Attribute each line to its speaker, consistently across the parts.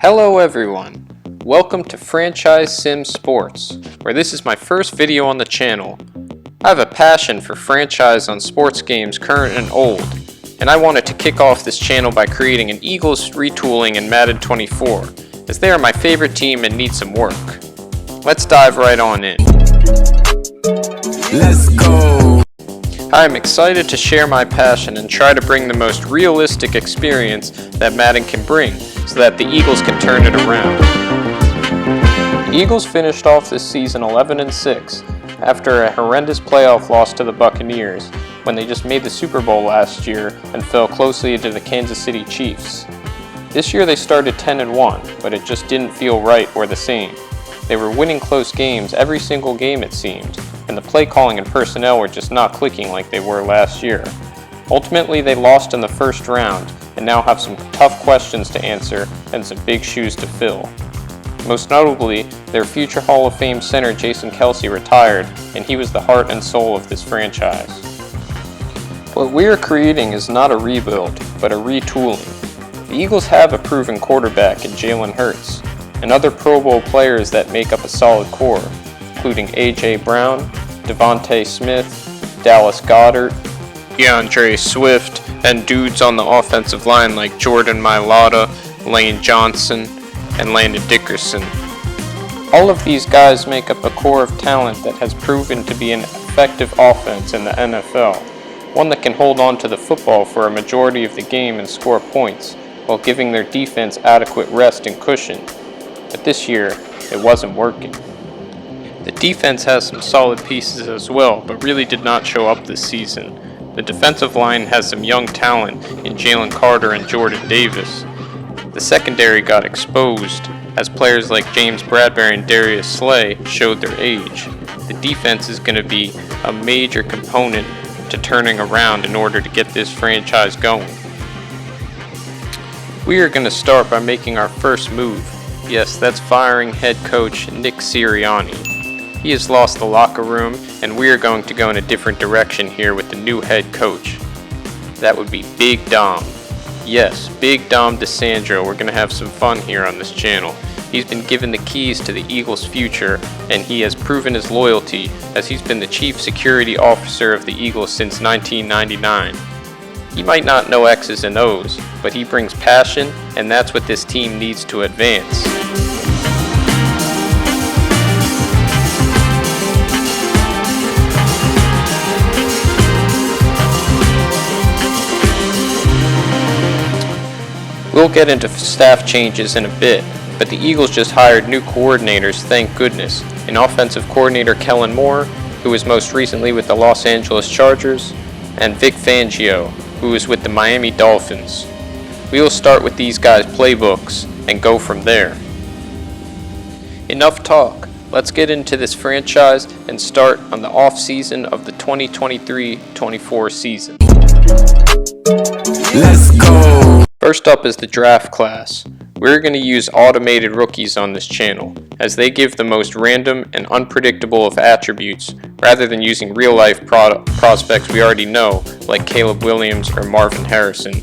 Speaker 1: Hello everyone, welcome to Franchise Sim Sports, where this is my first video on the channel. I have a passion for franchise on sports games current and old, and I wanted to kick off this channel by creating an Eagles retooling in Madden 24, as they are my favorite team and need some work. Let's dive right on in.
Speaker 2: Let's go!
Speaker 1: I am excited to share my passion and try to bring the most realistic experience that Madden can bring, so that the Eagles can turn it around. The Eagles finished off this season 11-6 after a horrendous playoff loss to the Buccaneers when they just made the Super Bowl last year and fell closely to the Kansas City Chiefs. This year they started 10-1, but it just didn't feel right or the same. They were winning close games every single game it seemed, and the play calling and personnel were just not clicking like they were last year. Ultimately they lost in the first round and now have some tough questions to answer and some big shoes to fill. Most notably, their future Hall of Fame center Jason Kelce retired, and he was the heart and soul of this franchise. What we are creating is not a rebuild, but a retooling. The Eagles have a proven quarterback in Jalen Hurts, and other Pro Bowl players that make up a solid core, including A.J. Brown, Devontae Smith, Dallas Goedert, DeAndre Swift, and dudes on the offensive line like Jordan Mailata, Lane Johnson, and Landon Dickerson. All of these guys make up a core of talent that has proven to be an effective offense in the NFL, one that can hold on to the football for a majority of the game and score points, while giving their defense adequate rest and cushion. But this year, it wasn't working. The defense has some solid pieces as well, but really did not show up this season. The defensive line has some young talent in Jalen Carter and Jordan Davis. The secondary got exposed as players like James Bradbury and Darius Slay showed their age. The defense is going to be a major component to turning around in order to get this franchise going. We are going to start by making our first move. Yes, that's firing head coach Nick Sirianni. He has lost the locker room, and we are going to go in a different direction here with the new head coach. That would be Big Dom. Yes, Big Dom DiSandro. We're going to have some fun here on this channel. He's been given the keys to the Eagles' future, and he has proven his loyalty as he's been the chief security officer of the Eagles since 1999. He might not know X's and O's, but he brings passion, and that's what this team needs to advance. We'll get into staff changes in a bit, but the Eagles just hired new coordinators, thank goodness. An offensive coordinator, Kellen Moore, who was most recently with the Los Angeles Chargers, and Vic Fangio, who is with the Miami Dolphins. We will start with these guys' playbooks and go from there. Enough talk. Let's get into this franchise and start on the offseason of the 2023-24 season.
Speaker 2: Let's go!
Speaker 1: First up is the draft class. We're going to use automated rookies on this channel, as they give the most random and unpredictable of attributes, rather than using real-life prospects we already know, like Caleb Williams or Marvin Harrison.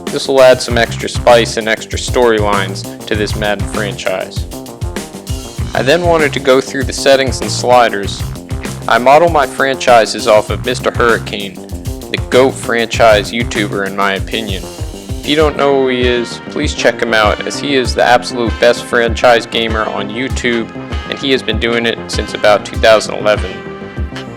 Speaker 1: This will add some extra spice and extra storylines to this Madden franchise. I then wanted to go through the settings and sliders. I model my franchises off of Mr. Hurricane, the GOAT franchise YouTuber in my opinion. If you don't know who he is, please check him out, as he is the absolute best franchise gamer on YouTube, and he has been doing it since about 2011.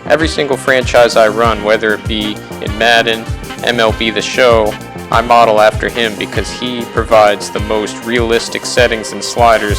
Speaker 1: Every single franchise I run, whether it be in Madden, MLB The Show, I model after him because he provides the most realistic settings and sliders.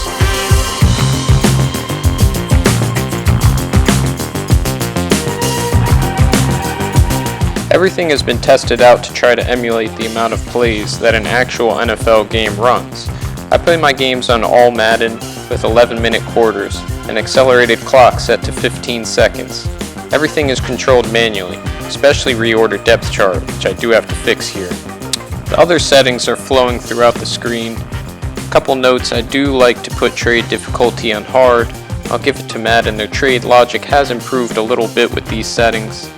Speaker 1: Everything has been tested out to try to emulate the amount of plays that an actual NFL game runs. I play my games on all Madden with 11-minute quarters, an accelerated clock set to 15 seconds. Everything is controlled manually, especially reorder depth chart, which I do have to fix here. The other settings are flowing throughout the screen. Couple notes: I do like to put trade difficulty on hard. I'll give it to Madden, their trade logic has improved a little bit with these settings.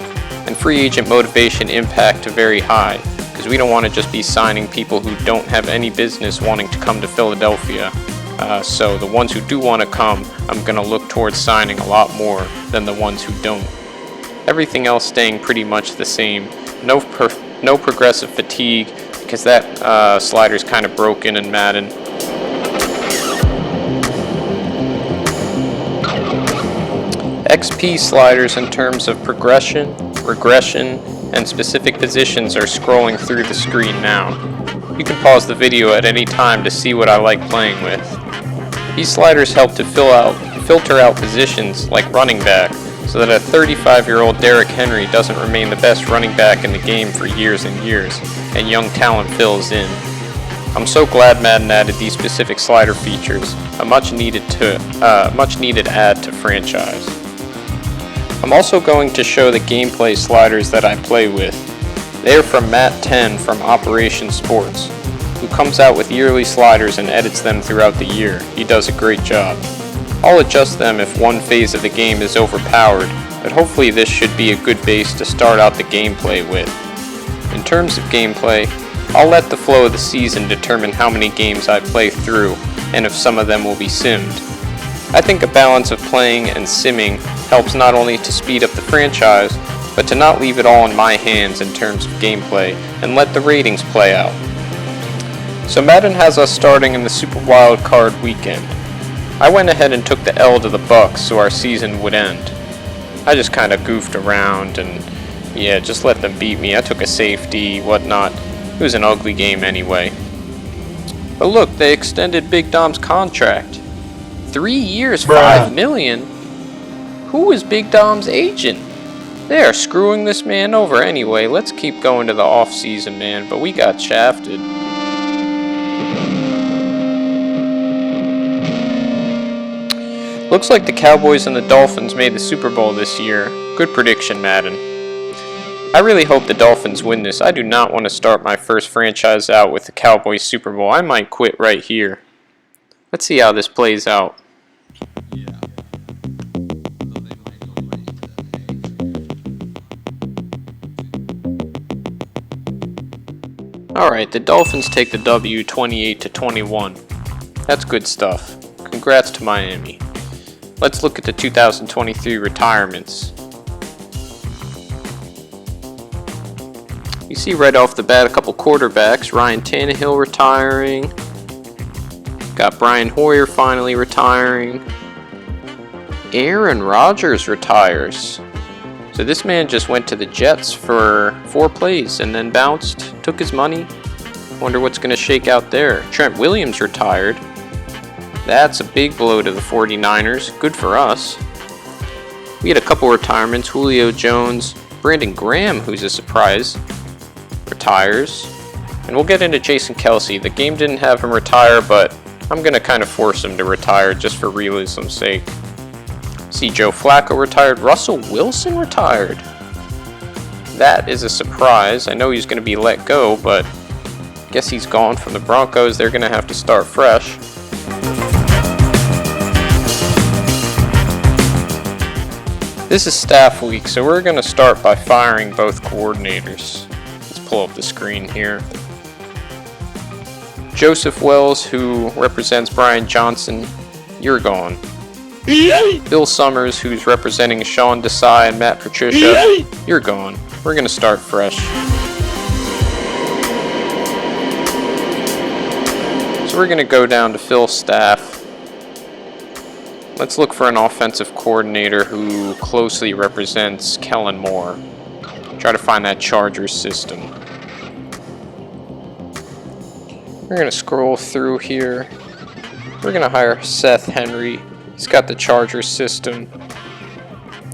Speaker 1: And free agent motivation impact to very high, because we don't want to just be signing people who don't have any business wanting to come to Philadelphia. So the ones who do want to come, I'm going to look towards signing a lot more than the ones who don't. Everything else staying pretty much the same. No progressive fatigue, because that slider's kind of broken in Madden. XP sliders in terms of progression, regression, and specific positions are scrolling through the screen now. You can pause the video at any time to see what I like playing with. These sliders help to filter out positions like running back, so that a 35-year-old Derrick Henry doesn't remain the best running back in the game for years and years, and young talent fills in. I'm so glad Madden added these specific slider features, a much needed add to franchise. I'm also going to show the gameplay sliders that I play with. They are from Matt 10 from Operation Sports, who comes out with yearly sliders and edits them throughout the year. He does a great job. I'll adjust them if one phase of the game is overpowered, but hopefully this should be a good base to start out the gameplay with. In terms of gameplay, I'll let the flow of the season determine how many games I play through, and if some of them will be simmed. I think a balance of playing and simming helps not only to speed up the franchise, but to not leave it all in my hands in terms of gameplay, and let the ratings play out. So Madden has us starting in the Super Wild Card weekend. I went ahead and took the L to the Bucks so our season would end. I just kind of goofed around and just let them beat me. I took a safety, whatnot. It was an ugly game anyway. But look, they extended Big Dom's contract. 3 years, $5 million? Who is Big Dom's agent? They are screwing this man over anyway. Let's keep going to the offseason, man, but we got shafted. Looks like the Cowboys and the Dolphins made the Super Bowl this year. Good prediction, Madden. I really hope the Dolphins win this. I do not want to start my first franchise out with the Cowboys Super Bowl. I might quit right here. Let's see how this plays out. Alright, the Dolphins take the W 28-21. That's good stuff. Congrats to Miami. Let's look at the 2023 retirements. You see right off the bat a couple quarterbacks. Ryan Tannehill retiring. Got Brian Hoyer finally retiring. Aaron Rodgers retires. So this man just went to the Jets for 4 plays and then bounced, took his money. Wonder what's going to shake out there. Trent Williams retired. That's a big blow to the 49ers. Good for us. We had a couple retirements. Julio Jones, Brandon Graham, who's a surprise, retires. And we'll get into Jason Kelce. The game didn't have him retire, but I'm going to kind of force him to retire just for realism's sake. See, Joe Flacco retired. Russell Wilson retired. That is a surprise. I know he's going to be let go, but I guess he's gone from the Broncos. They're going to have to start fresh. This is staff week, so we're going to start by firing both coordinators. Let's pull up the screen here. Joseph Wells, who represents Brian Johnson, you're gone. Bill Summers, who's representing Sean Desai and Matt Patricia, you're gone. We're going to start fresh. So we're going to go down to Phil's staff. Let's look for an offensive coordinator who closely represents Kellen Moore. Try to find that Chargers system. We're going to scroll through here. We're going to hire Seth Henry. He's got the Chargers system.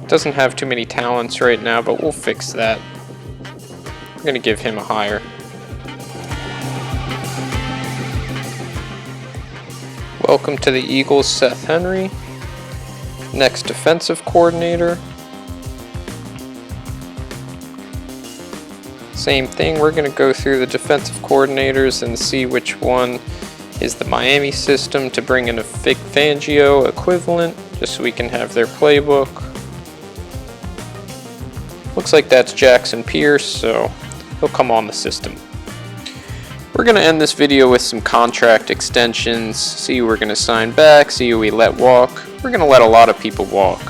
Speaker 1: Doesn't have too many talents right now, but we'll fix that. We're going to give him a hire. Welcome to the Eagles, Seth Henry. Next defensive coordinator. Same thing, we're going to go through the defensive coordinators and see which one is the Miami system to bring in a Vic Fangio equivalent, just so we can have their playbook. Looks like that's Jackson Pierce, so he'll come on the system. We're going to end this video with some contract extensions, see who we're going to sign back, see who we let walk. We're going to let a lot of people walk,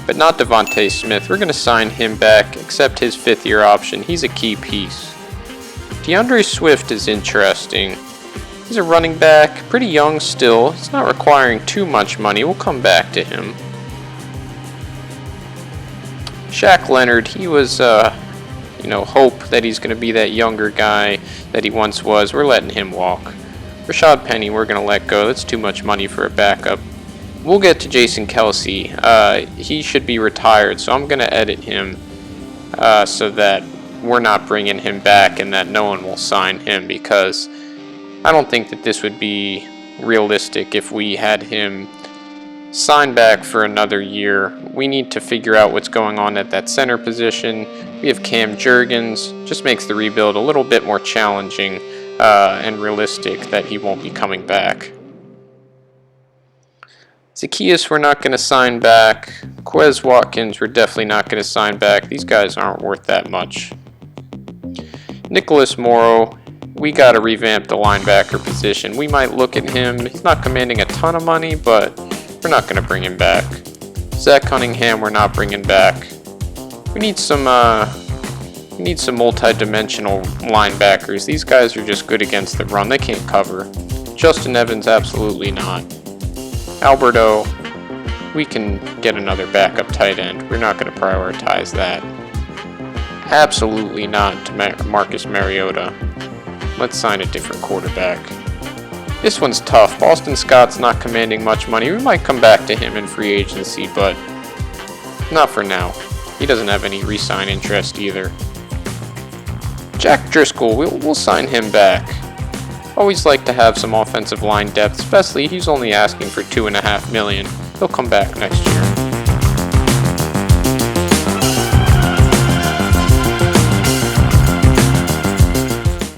Speaker 1: but not Devontae Smith. We're going to sign him back, accept his 5th-year option. He's a key piece. DeAndre Swift is interesting. He's a running back, pretty young still. He's not requiring too much money. We'll come back to him. Shaq Leonard, he was, hope that he's going to be that younger guy that he once was. We're letting him walk. Rashad Penny, we're going to let go. That's too much money for a backup. We'll get to Jason Kelsey. He should be retired, so I'm going to edit him so that we're not bringing him back and that no one will sign him, because I don't think that this would be realistic if we had him sign back for another year. We need to figure out what's going on at that center position. We have Cam Jurgens. Just makes the rebuild a little bit more challenging and realistic that he won't be coming back. Zacchaeus, we're not going to sign back. Quez Watkins, we're definitely not going to sign back. These guys aren't worth that much. Nicholas Morrow, we got to revamp the linebacker position. We might look at him. He's not commanding a ton of money, but we're not going to bring him back. Zach Cunningham, we're not bringing back. We need some multi-dimensional linebackers. These guys are just good against the run. They can't cover. Justin Evans, absolutely not. Alberto, we can get another backup tight end. We're not going to prioritize that. Absolutely not to Marcus Mariota. Let's sign a different quarterback. This one's tough. Boston Scott's not commanding much money. We might come back to him in free agency, but not for now. He doesn't have any re-sign interest either. Jack Driscoll, we'll sign him back. Always like to have some offensive line depth, especially he's only asking for $2.5 million. He'll come back next year.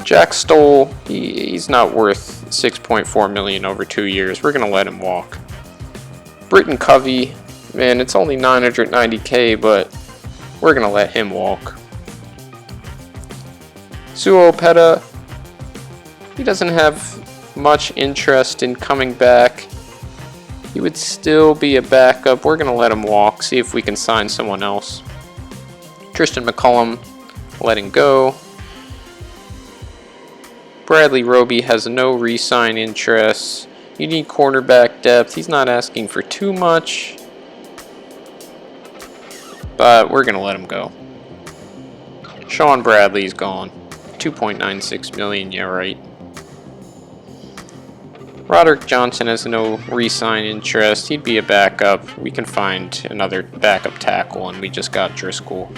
Speaker 1: Jack Stoll, he's not worth $6.4 million over 2 years. We're going to let him walk. Britton Covey, man, it's only $990K, but we're going to let him walk. Suo Opeta, he doesn't have much interest in coming back. He would still be a backup. We're going to let him walk, see if we can sign someone else. Tristan McCullum, letting go. Bradley Roby has no re-sign interest. You need cornerback depth. He's not asking for too much, but we're going to let him go. Sean Bradley's gone. $2.96 million, yeah, right. Roderick Johnson has no re-sign interest. He'd be a backup. We can find another backup tackle, and we just got Driscoll.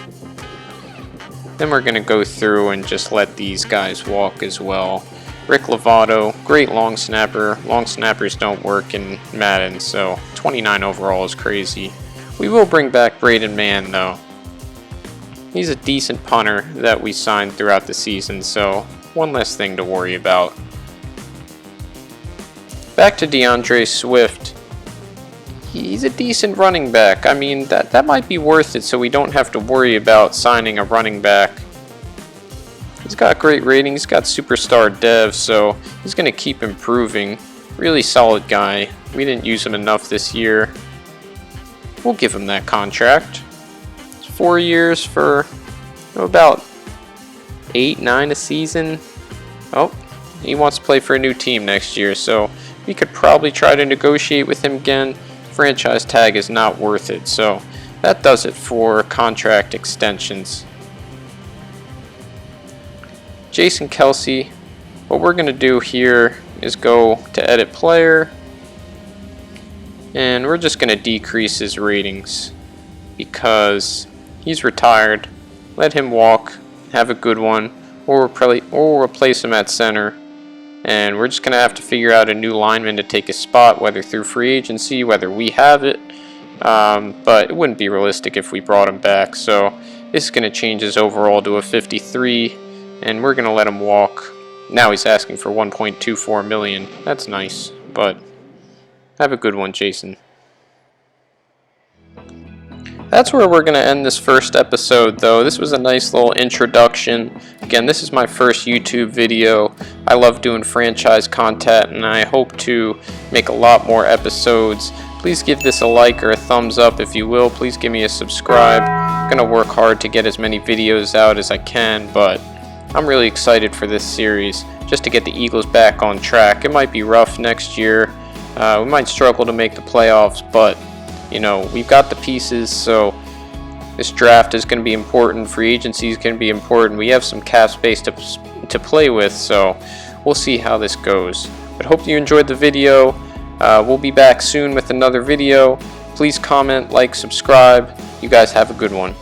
Speaker 1: Then we're going to go through and just let these guys walk as well. Rick Lovato, great long snapper. Long snappers don't work in Madden, so 29 overall is crazy. We will bring back Braden Mann, though. He's a decent punter that we signed throughout the season, so one less thing to worry about. Back to DeAndre Swift. He's a decent running back. I mean, that might be worth it so we don't have to worry about signing a running back. He's got great rating. He's got superstar dev, so he's going to keep improving. Really solid guy. We didn't use him enough this year. We'll give him that contract. It's 4 years for about 8-9 a season. Oh, he wants to play for a new team next year, so we could probably try to negotiate with him again. Franchise tag is not worth it, so that does it for contract extensions. Jason Kelsey, what we're going to do here is go to edit player, and we're just going to decrease his ratings because he's retired. Let him walk, have a good one, or replace him at center. And we're just going to have to figure out a new lineman to take his spot, whether through free agency, whether we have it. But it wouldn't be realistic if we brought him back. So this is going to change his overall to a 53, and we're going to let him walk. Now he's asking for $1.24 million. That's nice, but have a good one, Jason. that's where we're going to end this first episode, though. This was a nice little introduction. Again, this is my first YouTube video. I love doing franchise content, and I hope to make a lot more episodes. Please give this a like or a thumbs up if you will. Please give me a subscribe. I'm going to work hard to get as many videos out as I can, but I'm really excited for this series just to get the Eagles back on track. It might be rough next year. We might struggle to make the playoffs, but you know, we've got the pieces, so this draft is going to be important. Free agency is going to be important. We have some cap space to play with, so we'll see how this goes. But hope you enjoyed the video. We'll be back soon with another video. Please comment, like, subscribe. You guys have a good one.